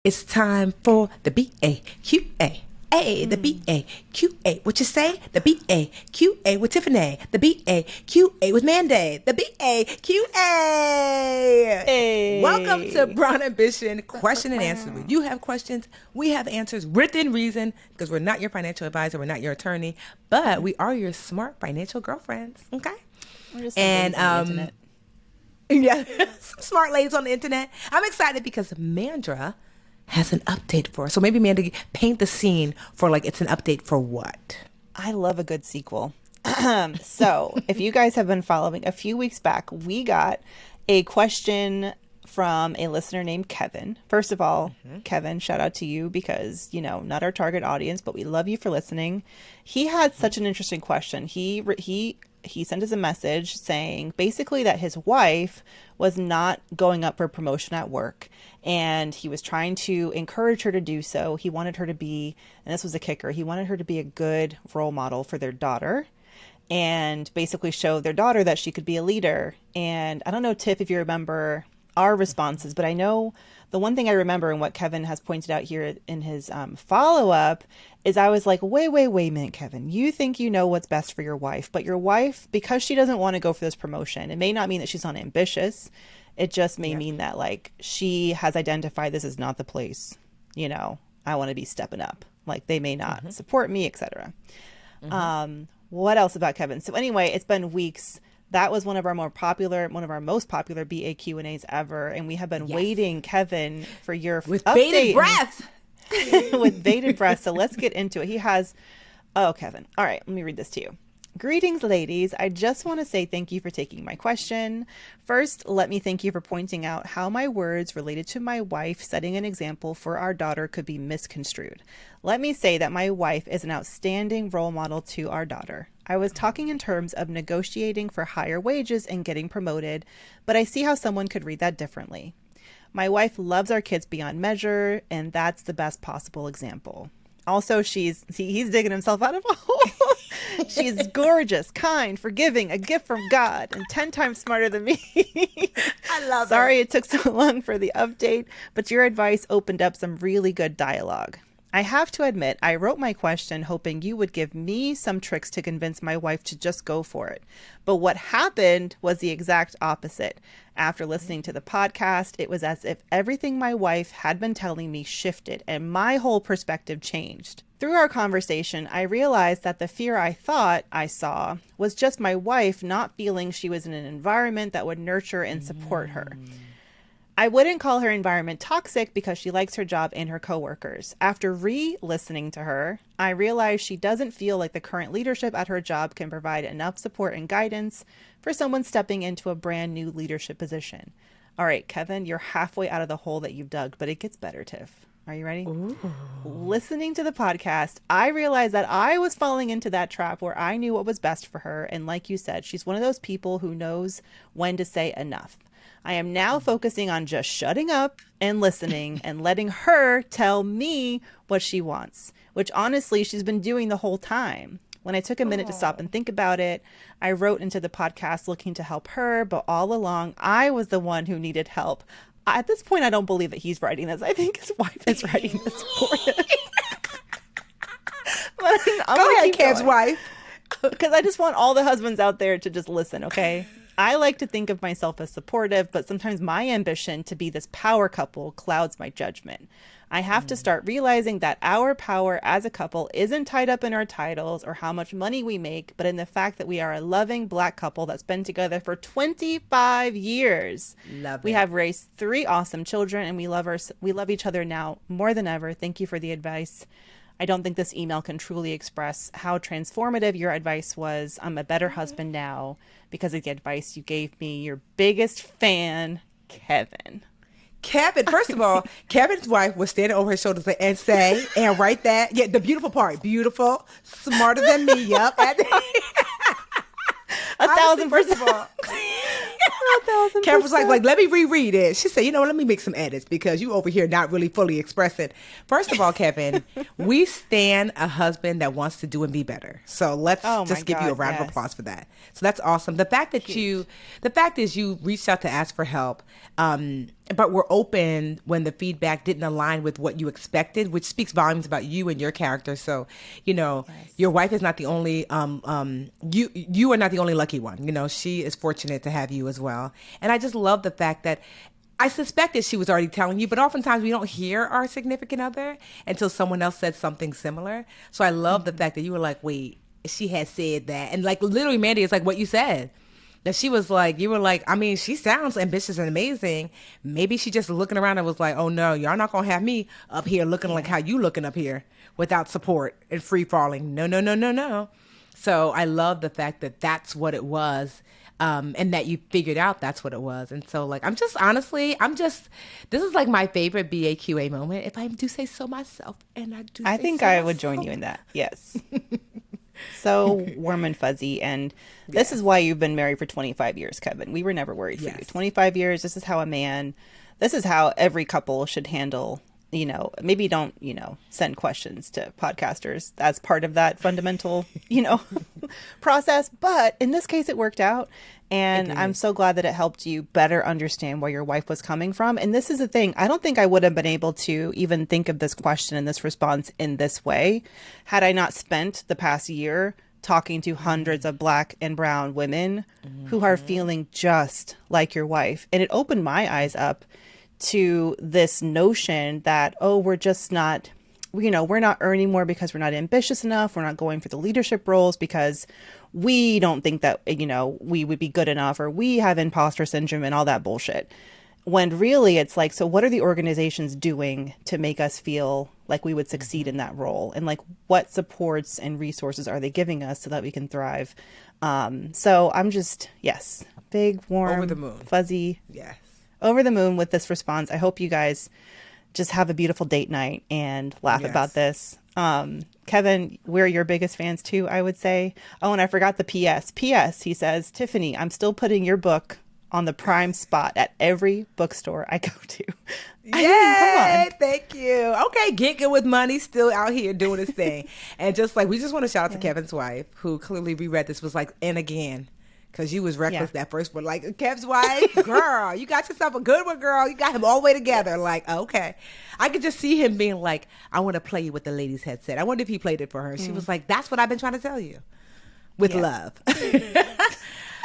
It's time for the BAQA. The BAQA. What you say? The BAQA with Tiffany. The BAQA with Mandi. The BAQA. Hey. Welcome to Brown Ambition Question and Answer. When you have questions, we have answers within reason, because we're not your financial advisor, we're not your attorney, but we are your smart financial girlfriends. Okay? We're just on the internet. Yeah, some smart ladies on the internet. I'm excited because Mandra has an update for us. So maybe Mandi, paint the scene for it's an update for what? I love a good sequel. So if you guys have been following, a few weeks back, we got a question from a listener named Kevin. First of all, Kevin, shout out to you because, not our target audience, but we love you for listening. He had such an interesting question. He sent us a message saying basically that his wife was not going up for promotion at work, and he was trying to encourage her to do so. He wanted her to be, and this was a kicker, he wanted her to be a good role model for their daughter and basically show their daughter that she could be a leader. And I don't know, Tiff, if you remember our responses, but I know the one thing I remember and what Kevin has pointed out here in his follow-up is I was like, wait a minute, Kevin, you think you know what's best for your wife, but your wife, because she doesn't want to go for this promotion, it may not mean that she's unambitious. It just may mean that she has identified this is not the place, I want to be stepping up. They may not support me, etc. What else about Kevin? So anyway, it's been weeks. That was one of our most popular BA Q&As ever. And we have been waiting, Kevin, for your with update. Bated breath. With bated breath. So let's get into it. Kevin. All right, let me read this to you. Greetings, ladies. I just want to say thank you for taking my question. First, let me thank you for pointing out how my words related to my wife setting an example for our daughter could be misconstrued. Let me say that my wife is an outstanding role model to our daughter. I was talking in terms of negotiating for higher wages and getting promoted, but I see how someone could read that differently. My wife loves our kids beyond measure, and that's the best possible example. Also, he's digging himself out of a hole. She's gorgeous, kind, forgiving, a gift from God, and 10 times smarter than me. I love it. Sorry it took so long for the update, but your advice opened up some really good dialogue. I have to admit, I wrote my question hoping you would give me some tricks to convince my wife to just go for it. But what happened was the exact opposite. After listening to the podcast, it was as if everything my wife had been telling me shifted and my whole perspective changed. Through our conversation, I realized that the fear I thought I saw was just my wife not feeling she was in an environment that would nurture and support her. I wouldn't call her environment toxic because she likes her job and her coworkers. After re-listening to her, I realized she doesn't feel like the current leadership at her job can provide enough support and guidance for someone stepping into a brand new leadership position. All right, Kevin, you're halfway out of the hole that you've dug, but it gets better, Tiff. Are you ready? Ooh. Listening to the podcast, I realized that I was falling into that trap where I knew what was best for her. And like you said, she's one of those people who knows when to say enough. I am now focusing on just shutting up and listening and letting her tell me what she wants, which honestly, she's been doing the whole time. When I took a minute to stop and think about it, I wrote into the podcast looking to help her, but all along, I was the one who needed help. At this point, I don't believe that he's writing this. I think his wife is writing this for him. But Go ahead, Kev's wife. Because I just want all the husbands out there to just listen, okay? I like to think of myself as supportive, but sometimes my ambition to be this power couple clouds my judgment. I have to start realizing that our power as a couple isn't tied up in our titles or how much money we make, but in the fact that we are a loving Black couple that's been together for 25 years. Love it. We have raised 3 awesome children, and we love each other now more than ever. Thank you for the advice. I don't think this email can truly express how transformative your advice was. I'm a better husband now because of the advice you gave me. Your biggest fan, Kevin. Kevin, first of all, Kevin's wife was standing over his shoulders and write that. Yeah, the beautiful part. Beautiful, smarter than me. Yep. 1,000%. Kevin was like, let me reread it. She said, let me make some edits because you over here not really fully expressing. First of all, Kevin, we stand a husband that wants to do and be better. So let's just give you a round of applause for that. So that's awesome. The fact that you reached out to ask for help, but were open when the feedback didn't align with what you expected, which speaks volumes about you and your character. So, your wife is not the only, you are not the only lucky one. She is fortunate to have you as well. And I just love the fact that I suspected she was already telling you, but oftentimes we don't hear our significant other until someone else said something similar. So I love the fact that you were like, wait, she has said that. And like literally, Mandy, it's like what you said. That she was like, you were like, I mean, she sounds ambitious and amazing. Maybe she just looking around and was like, oh no, y'all not gonna have me up here looking like how you looking up here without support and free falling. No, no, no, no, no. So I love the fact that that's what it was. And that you figured out that's what it was. And so like, this is like my favorite BAQA moment, if I do say so myself. And I think I would join you in that. Yes. So warm and fuzzy. And this is why you've been married for 25 years, Kevin. We were never worried for you. 25 years. This is how every couple should handle, maybe don't, send questions to podcasters as part of that fundamental, process. But in this case, it worked out. And I'm so glad that it helped you better understand where your wife was coming from. And this is the thing. I don't think I would have been able to even think of this question and this response in this way had I not spent the past year talking to hundreds of Black and brown women who are feeling just like your wife. And it opened my eyes up to this notion that, we're just not, we're not earning more because we're not ambitious enough. We're not going for the leadership roles because we don't think that, we would be good enough, or we have imposter syndrome and all that bullshit. When really it's like, so what are the organizations doing to make us feel like we would succeed in that role? And like, what supports and resources are they giving us so that we can thrive? So I'm just, big, warm, over the moon, fuzzy. Yes. Over the moon with this response. I hope you guys just have a beautiful date night and laugh about this. Kevin, we're your biggest fans too, I would say. Oh, and I forgot the PS. PS, he says, Tiffany, I'm still putting your book on the prime spot at every bookstore I go to. Yay! Thank you. Okay, Get Good with Money, still out here doing his thing. And just like, we just want to shout out to Kevin's wife, who clearly reread this, was like, and again. Because you was reckless that first one. Like, Kev's wife, girl, you got yourself a good one, girl. You got him all the way together. Like, okay. I could just see him being like, I want to play you with the ladies' headset. I wonder if he played it for her. She was like, that's what I've been trying to tell you. With love.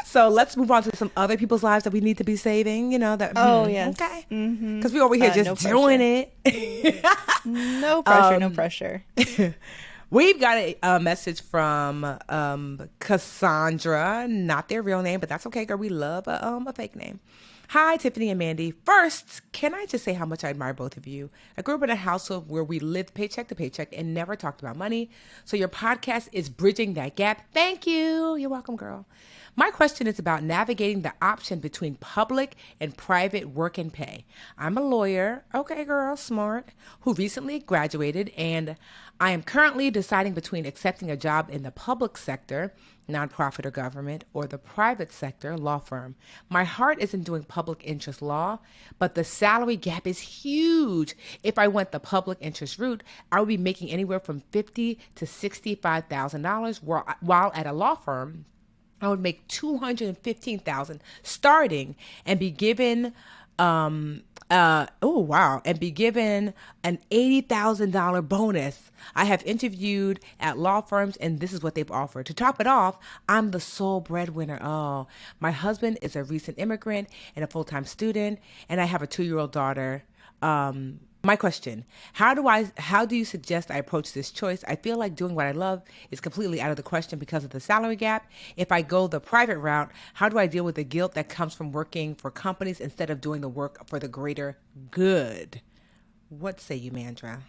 So let's move on to some other people's lives that we need to be saving. That. Yes. Okay. Because we over here just doing it. No pressure, no pressure. We've got a message from Cassandra, not their real name, but that's okay, girl. We love a fake name. Hi, Tiffany and Mandy. First, can I just say how much I admire both of you? I grew up in a household where we lived paycheck to paycheck and never talked about money. So your podcast is bridging that gap. Thank you. You're welcome, girl. My question is about navigating the option between public and private work and pay. I'm a lawyer, okay girl, smart, who recently graduated, and I am currently deciding between accepting a job in the public sector, nonprofit or government, or the private sector, law firm. My heart is in doing public interest law, but the salary gap is huge. If I went the public interest route, I would be making anywhere from $50,000 to $65,000, while at a law firm, I would make $215,000 starting and be given and be given an $80,000 bonus. I have interviewed at law firms and this is what they've offered. To top it off, I'm the sole breadwinner. Oh, my husband is a recent immigrant and a full-time student, and I have a 2-year-old daughter. My question, how do you suggest I approach this choice? I feel like doing what I love is completely out of the question because of the salary gap. If I go the private route, how do I deal with the guilt that comes from working for companies instead of doing the work for the greater good? What say you, Mandra?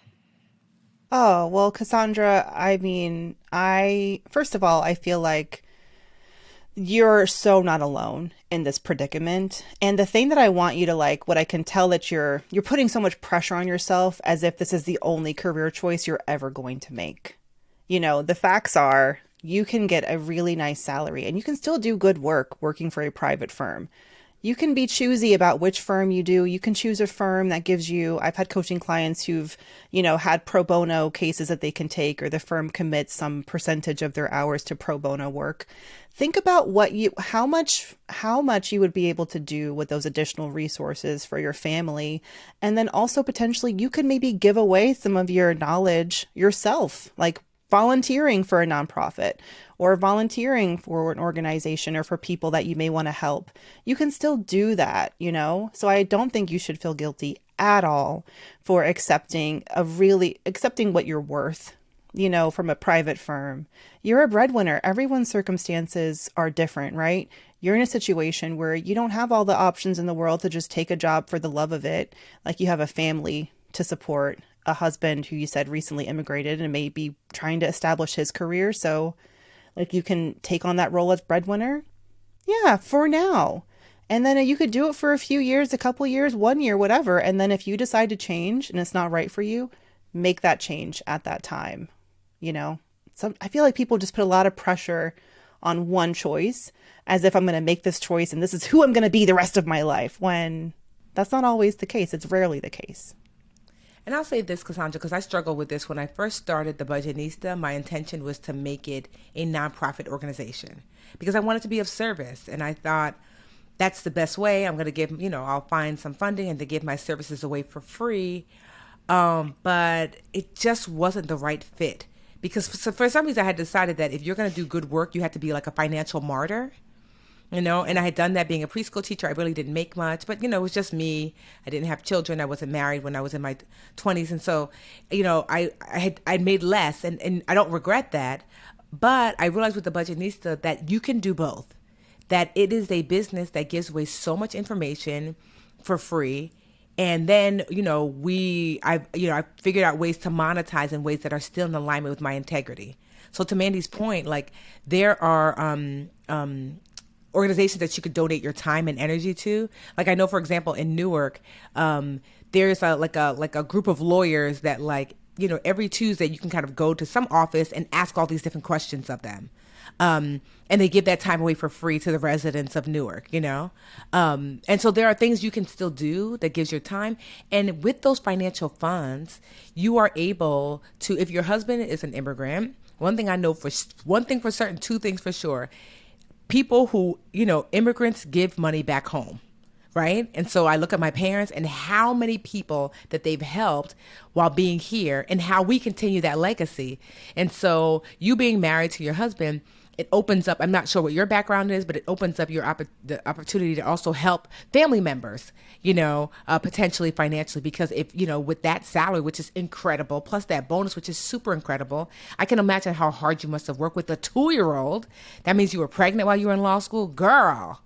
Oh, well, Cassandra, I mean, first of all, I feel like you're so not alone in this predicament. And the thing that I want you to what I can tell that you're putting so much pressure on yourself as if this is the only career choice you're ever going to make. The facts are you can get a really nice salary and you can still do good work working for a private firm. You can be choosy about which firm you do. You can choose a firm that gives you, I've had coaching clients who've, had pro bono cases that they can take, or the firm commits some percentage of their hours to pro bono work. Think about how much you would be able to do with those additional resources for your family. And then also potentially you could maybe give away some of your knowledge yourself, like volunteering for a nonprofit or volunteering for an organization or for people that you may want to help. You can still do that, So I don't think you should feel guilty at all for accepting what you're worth, from a private firm. You're a breadwinner. Everyone's circumstances are different, right? You're in a situation where you don't have all the options in the world to just take a job for the love of it. Like, you have a family to support, a husband who you said recently immigrated and may be trying to establish his career. So like, you can take on that role as breadwinner. Yeah, for now. And then you could do it for a few years, a couple years, 1 year, whatever. And then if you decide to change and it's not right for you, make that change at that time. I feel like people just put a lot of pressure on one choice, as if I'm going to make this choice and this is who I'm going to be the rest of my life, when that's not always the case. It's rarely the case. And I'll say this, Cassandra, because I struggled with this. When I first started the Budgetnista, my intention was to make it a nonprofit organization because I wanted to be of service. And I thought that's the best way. I'm going to give, I'll find some funding and to give my services away for free. But it just wasn't the right fit because for some reason I had decided that if you're going to do good work, you have to be like a financial martyr. And I had done that being a preschool teacher. I really didn't make much, but, it was just me. I didn't have children. I wasn't married when I was in my 20s. And so, I'd made less and I don't regret that. But I realized with the Budgetnista that you can do both, that it is a business that gives away so much information for free. And then, I figured out ways to monetize in ways that are still in alignment with my integrity. So to Mandy's point, like, there are, organizations that you could donate your time and energy to. Like, I know, for example, in Newark, there's a group of lawyers that, like, every Tuesday you can kind of go to some office and ask all these different questions of them. And they give that time away for free to the residents of Newark, And so there are things you can still do that gives your time. And with those financial funds, you are able to, if your husband is an immigrant, one thing for certain, two things for sure. People who, immigrants give money back home, right? And so I look at my parents and how many people that they've helped while being here and how we continue that legacy. And so you being married to your husband, it opens up, I'm not sure what your background is, but it opens up the opportunity to also help family members, potentially financially, because if, with that salary, which is incredible, plus that bonus, which is super incredible, I can imagine how hard you must have worked with a 2-year-old. That means you were pregnant while you were in law school. Girl,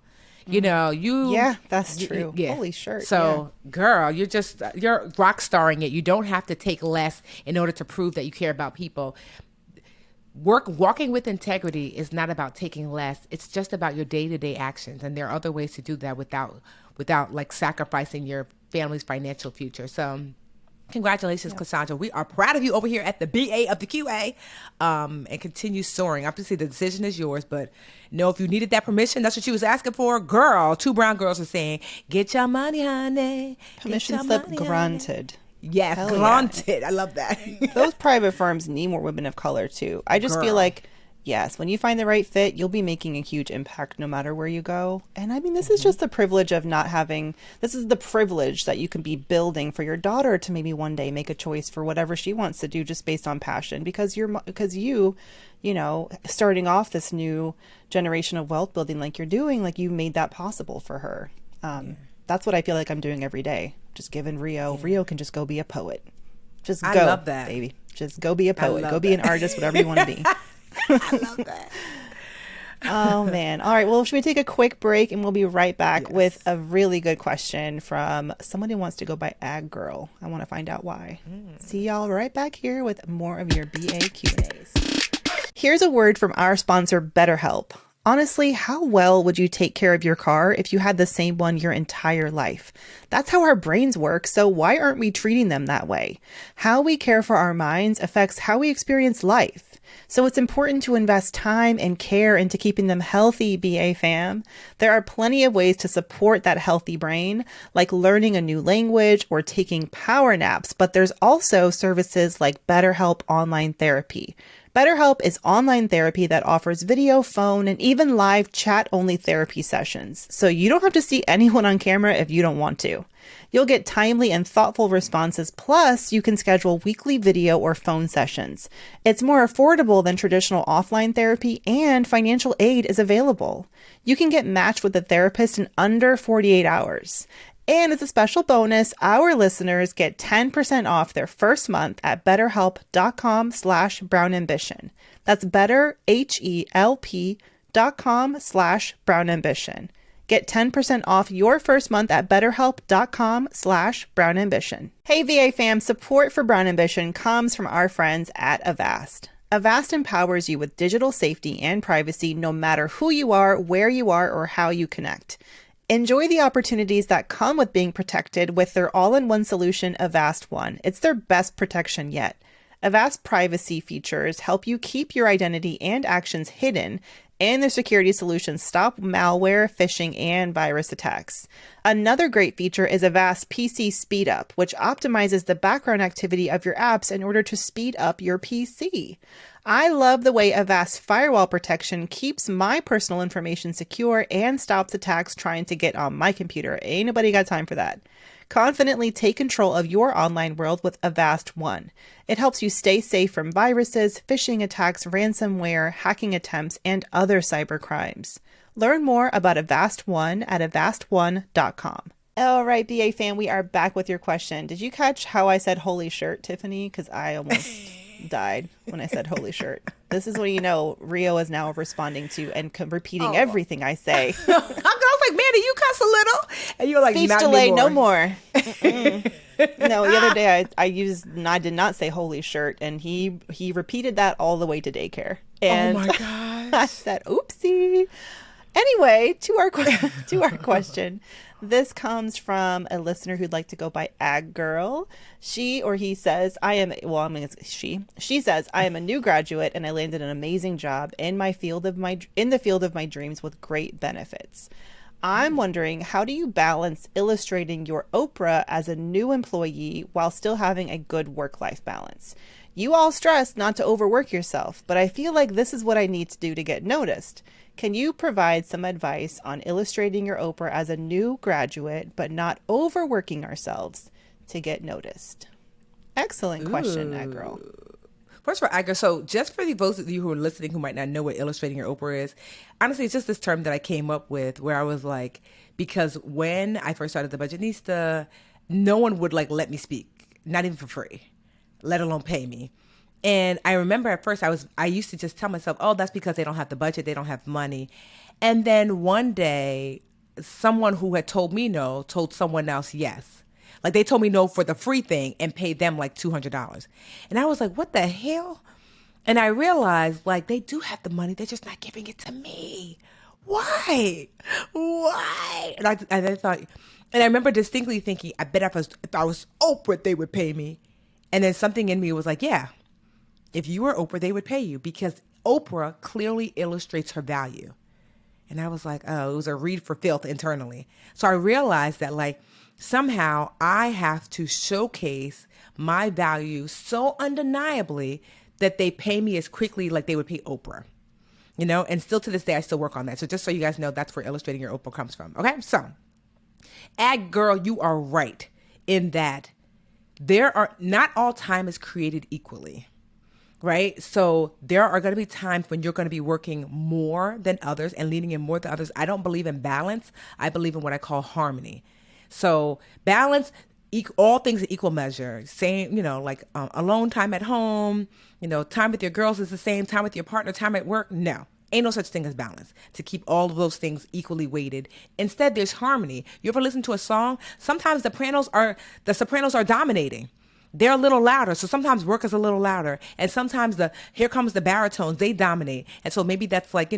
Yeah, that's true. Yeah. Holy shirt. So, girl, you're rock starring it. You don't have to take less in order to prove that you care about people. Walking with integrity is not about taking less. It's just about your day-to-day actions. And there are other ways to do that without like sacrificing your family's financial future. So congratulations, Cassandra. We are proud of you over here at the BA of the QA, and continue soaring. Obviously, the decision is yours, but if you needed that permission, that's what she was asking for. Girl, 2 brown girls are saying, get your money, honey. Permission slip granted. Yes, Hell granted. Yeah. I love that. Those private firms need more women of color too. I just feel like, yes, when you find the right fit, you'll be making a huge impact no matter where you go. And I mean, this is just the privilege of this is the privilege that you can be building for your daughter to maybe one day make a choice for whatever she wants to do just based on passion, because you starting off this new generation of wealth building like you're doing, like you made that possible for her. That's what I feel like I'm doing every day. Just giving Rio. Yeah. Rio can just go be a poet. Just go, I love that, baby. Just go be a poet. Go be an artist, whatever you want to be. I love that. Oh, man. All right. Well, should we take a quick break and we'll be right back with a really good question from someone who wants to go by Ag Girl. I want to find out why. See y'all right back here with more of your BA Q&As. Here's a word from our sponsor, BetterHelp. Honestly, how well would you take care of your car if you had the same one your entire life? That's how our brains work, so why aren't we treating them that way? How we care for our minds affects how we experience life. So it's important to invest time and care into keeping them healthy, BA fam. There are plenty of ways to support that healthy brain, like learning a new language or taking power naps, but there's also services like BetterHelp Online Therapy. BetterHelp is online therapy that offers video, phone, and even live chat-only therapy sessions, so you don't have to see anyone on camera if you don't want to. You'll get timely and thoughtful responses, plus you can schedule weekly video or phone sessions. It's more affordable than traditional offline therapy, and financial aid is available. You can get matched with a therapist in under 48 hours. And as a special bonus, our listeners get 10% off their first month at betterhelp.com/brownambition. That's betterhelp.com/brownambition. Get 10% off your first month at betterhelp.com/brownambition. Hey VA fam, support for Brown Ambition comes from our friends at Avast. Avast empowers you with digital safety and privacy no matter who you are, where you are, or how you connect. Enjoy the opportunities that come with being protected with their all-in-one solution, Avast One. It's their best protection yet. Avast privacy features help you keep your identity and actions hidden, and their security solutions stop malware, phishing, and virus attacks. Another great feature is Avast PC Speed Up, which optimizes the background activity of your apps in order to speed up your PC. I love the way Avast firewall protection keeps my personal information secure and stops attacks trying to get on my computer. Ain't nobody got time for that. Confidently take control of your online world with Avast One. It helps you stay safe from viruses, phishing attacks, ransomware, hacking attempts, and other cyber crimes. Learn more about Avast One at avastone.com. All right, BA fan, we are back with your question. Did you catch how I said holy shirt, Tiffany? Because I almost died when I said holy shirt. This is when you know Rio is now responding to and repeating everything I say. I was like, Mandy, you cuss a little. And you're like, speech not delay, anymore. no more. No, the other day I did not say holy shirt, and he repeated that all the way to daycare. And oh my gosh. I said, oopsie. Anyway, to our question. This comes from a listener who'd like to go by Ag Girl. She says, she says, I am a new graduate and I landed an amazing job in the field of my dreams with great benefits. I'm wondering, how do you balance illustrating your Oprah as a new employee while still having a good work-life balance? You all stress not to overwork yourself, but I feel like this is what I need to do to get noticed. Can you provide some advice on illustrating your Oprah as a new graduate, but not overworking ourselves to get noticed? Excellent question, that girl. First of all, Agar, so just for those of you who are listening who might not know what illustrating your Oprah is, honestly, it's just this term that I came up with where I was like, because when I first started the Budgetnista, no one would let me speak, not even for free, let alone pay me. And I remember at first I used to just tell myself, oh, that's because they don't have the budget, they don't have money. And then one day, someone who had told me no told someone else yes. Like they told me no for the free thing and paid them like $200. And I was like, what the hell? And I realized they do have the money, they're just not giving it to me. Why? And I thought, and I remember distinctly thinking, I bet if I was Oprah, they would pay me. And then something in me was like, yeah. If you were Oprah, they would pay you because Oprah clearly illustrates her value. And I was like, oh, it was a read for filth internally. So I realized that somehow I have to showcase my value so undeniably that they pay me as quickly like they would pay Oprah. And still to this day, I still work on that. So just so you guys know, that's where illustrating your Oprah comes from. Okay, so Ag Girl, you are right in that not all time is created equally. Right? So there are going to be times when you're going to be working more than others and leaning in more than others. I don't believe in balance. I believe in what I call harmony. So balance, all things in equal measure. Same, alone time at home, time with your girls is the same, time with your partner, time at work. No, ain't no such thing as balance to keep all of those things equally weighted. Instead, there's harmony. You ever listen to a song? Sometimes the sopranos are dominating. they're a little louder. So sometimes work is a little louder. And sometimes here comes the baritones, they dominate. And so maybe that's like,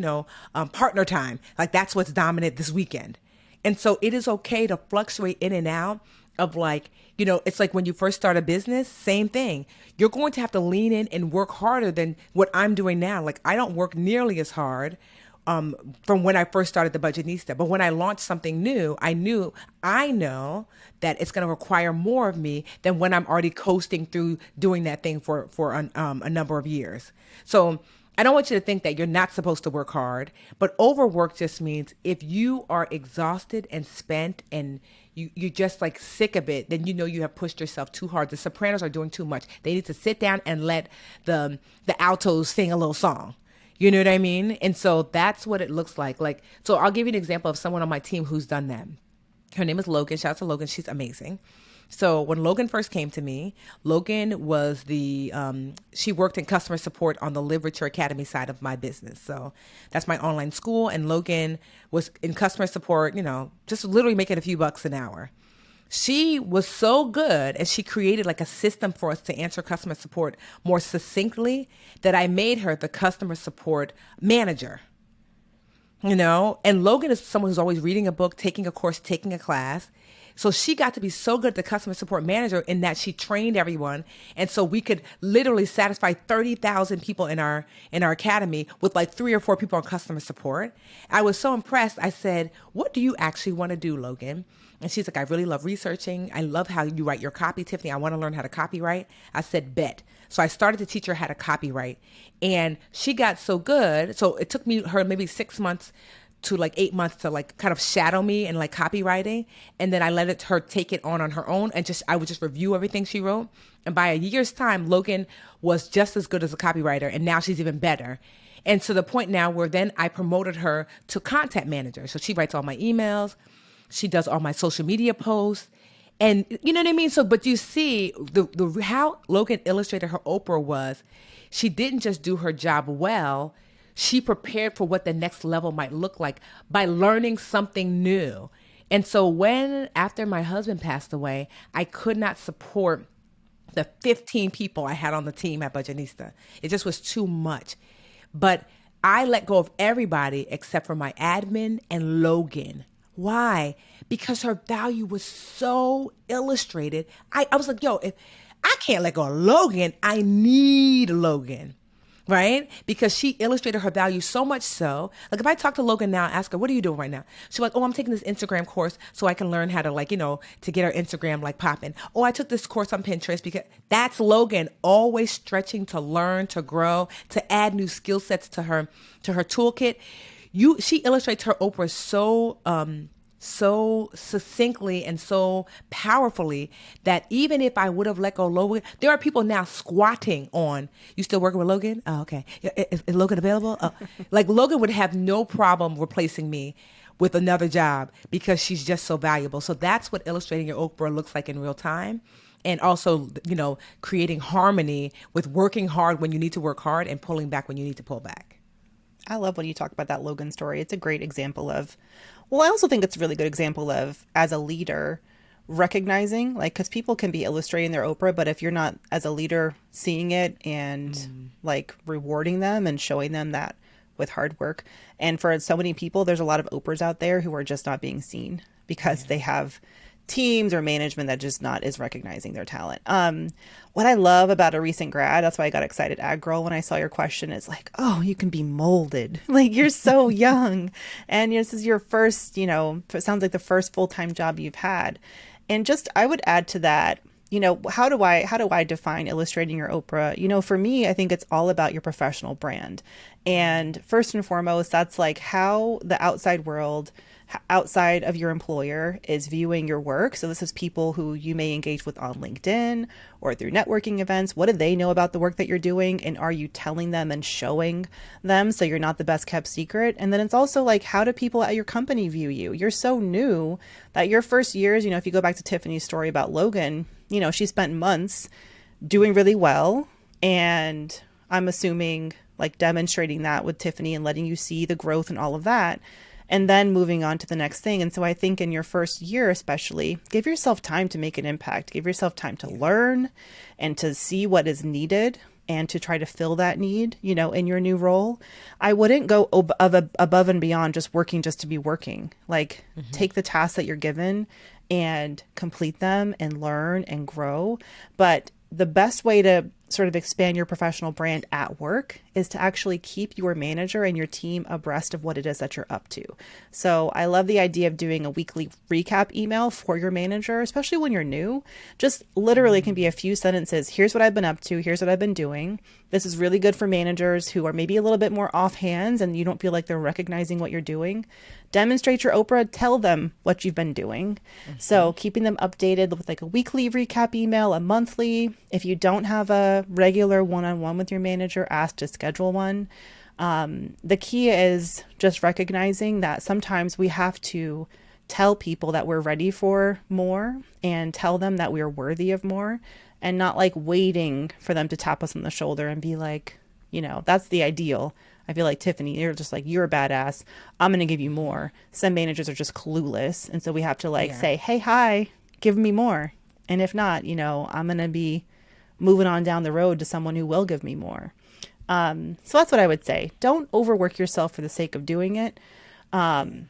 partner time. Like that's what's dominant this weekend. And so it is okay to fluctuate in and out of like, it's like when you first start a business, same thing. You're going to have to lean in and work harder than what I'm doing now. Like I don't work nearly as hard from when I first started the Budgetnista. But when I launched something new, I know that it's going to require more of me than when I'm already coasting through doing that thing for a number of years. So I don't want you to think that you're not supposed to work hard, but overwork just means if you are exhausted and spent and you're just like sick of it, then you have pushed yourself too hard. The sopranos are doing too much. They need to sit down and let the altos sing a little song. You know what I mean? And so that's what it looks like. So I'll give you an example of someone on my team who's done that. Her name is Logan. Shout out to Logan. She's amazing. So when Logan first came to me, Logan was she worked in customer support on the Literature Academy side of my business. So that's my online school. And Logan was in customer support, just literally making a few bucks an hour. She was so good and she created like a system for us to answer customer support more succinctly that I made her the customer support manager. And Logan is someone who's always reading a book, taking a course, taking a class. So she got to be so good at the customer support manager in that she trained everyone. And so we could literally satisfy 30,000 people in our academy with like 3 or 4 people on customer support. I was so impressed. I said, what do you actually want to do, Logan? And she's like, I really love researching. I love how you write your copy, Tiffany. I want to learn how to copyright. I said, bet. So I started to teach her how to copyright. And she got so good. So it took her maybe 6 months to like 8 months to like kind of shadow me and like copywriting. And then I let her take it on her own. And I would just review everything she wrote. And by a year's time, Logan was just as good as a copywriter. And now she's even better. And to the point now where then I promoted her to content manager. So she writes all my emails. She does all my social media posts. And you know what I mean? So, but you see how Logan illustrated her Oprah was, she didn't just do her job well. She prepared for what the next level might look like by learning something new. And so after my husband passed away, I could not support the 15 people I had on the team at Budgetnista. It just was too much. But I let go of everybody except for my admin and Logan. Why? Because her value was so illustrated. I was like, yo, if I can't let go of Logan, I need Logan, right? Because she illustrated her value so much so. Like if I talk to Logan now, ask her, what are you doing right now? She's like, oh, I'm taking this Instagram course so I can learn how to to get our Instagram like popping. Oh, I took this course on Pinterest because that's Logan always stretching to learn, to grow, to add new skill sets to her toolkit. She illustrates her Oprah so succinctly and so powerfully that even if I would have let go of Logan, there are people now squatting on, you still working with Logan? Oh, okay. Is Logan available? Oh. Like Logan would have no problem replacing me with another job because she's just so valuable. So that's what illustrating your Oprah looks like in real time. And also, creating harmony with working hard when you need to work hard and pulling back when you need to pull back. I love when you talk about that Logan story. It's a great example of, I also think it's a really good example of, as a leader, recognizing, because people can be illustrating their Oprah, but if you're not, as a leader, seeing it and rewarding them and showing them that with hard work. And for so many people, there's a lot of Oprahs out there who are just not being seen because they have teams or management that just not is recognizing their talent. What I love about a recent grad, that's why I got excited, Ag Girl, when I saw your question, is like, oh, you can be molded. Like you're so young, and this is your first, it sounds like the first full-time job you've had. And just, I would add to that, how do I define illustrating your Oprah? For me, I think it's all about your professional brand. And first and foremost, that's like how the outside world, outside of your employer, is viewing your work. So this is people who you may engage with on LinkedIn or through networking events. What do they know about the work that you're doing? And are you telling them and showing them so you're not the best kept secret? And then it's also like, how do people at your company view you? You're so new that your first years, if you go back to Tiffany's story about Logan, she spent months doing really well. And I'm assuming like demonstrating that with Tiffany and letting you see the growth and all of that. and then moving on to the next thing. And so I think in your first year, especially, give yourself time to make an impact, give yourself time to learn and to see what is needed and to try to fill that need, you know, in your new role. I wouldn't go above and beyond just working just to be working. Like, take the tasks that you're given and complete them and learn and grow. But the best way to sort of expand your professional brand at work is to actually keep your manager and your team abreast of what it is that you're up to. So I love the idea of doing a weekly recap email for your manager, especially when you're new. Just literally can be a few sentences. Here's what I've been up to. Here's what I've been doing. This is really good for managers who are maybe a little bit more offhands and you don't feel like they're recognizing what you're doing. Demonstrate your Oprah, tell them what you've been doing. So keeping them updated with like a weekly recap email, a monthly. If you don't have a regular one-on-one with your manager, ask to schedule one. The key is just recognizing that sometimes we have to tell people that we're ready for more and tell them that we are worthy of more, and not like waiting for them to tap us on the shoulder and be like, you know, that's the ideal. I feel like, Tiffany, you're just like, you're a badass, I'm going to give you more. Some managers are just clueless. And so we have to like say, hey, hi, give me more. And if not, you know, I'm going to be moving on down the road to someone who will give me more. So that's what I would say. Don't overwork yourself for the sake of doing it. And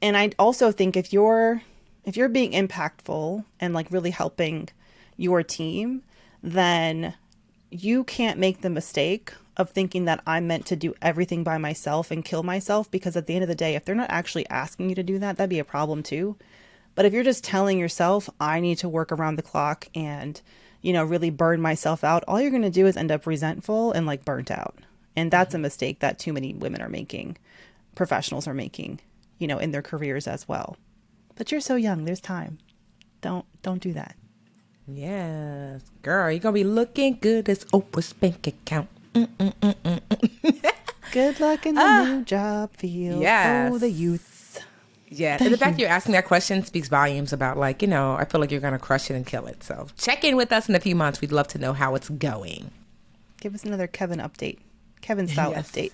I also think if you're being impactful and like really helping your team, then you can't make the mistake of thinking that I'm meant to do everything by myself and kill myself, because at the end of the day, if they're not actually asking you to do that, that'd be a problem too. But if you're just telling yourself, I need to work around the clock and, you know, really burn myself out, all you're going to do is end up resentful and like burnt out. And that's a mistake that too many women are making, professionals are making, you know, in their careers as well. But you're so young, there's time. Don't do that. Yes, girl, you're gonna be looking good as Oprah's bank account. Good luck in the new job field. Yes. Oh, the youth. Yeah, and the fact you're asking that question speaks volumes about, like, you know, I feel like you're gonna crush it and kill it. So check in with us in a few months. We'd love to know how it's going. Give us another Kevin update. Kevin style update.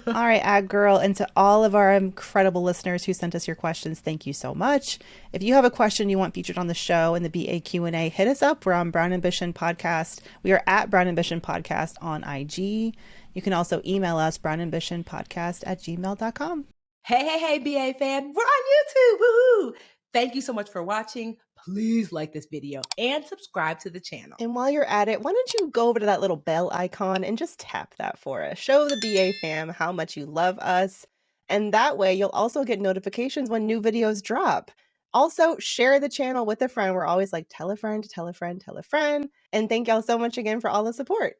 All right, Ag Girl, and to all of our incredible listeners who sent us your questions, thank you so much. If you have a question you want featured on the show in the BA Q&A, hit us up. We're on Brown Ambition Podcast. We are at Brown Ambition Podcast on IG. You can also email us, brownambitionpodcast@gmail.com. Hey, BA fam, we're on YouTube. Woohoo! Thank you so much for watching. Please like this video and subscribe to the channel. And while you're at it, why don't you go over to that little bell icon and just tap that for us. Show the BA fam how much you love us. And that way you'll also get notifications when new videos drop. Also, share the channel with a friend. We're always like, tell a friend, tell a friend, tell a friend. And thank y'all so much again for all the support.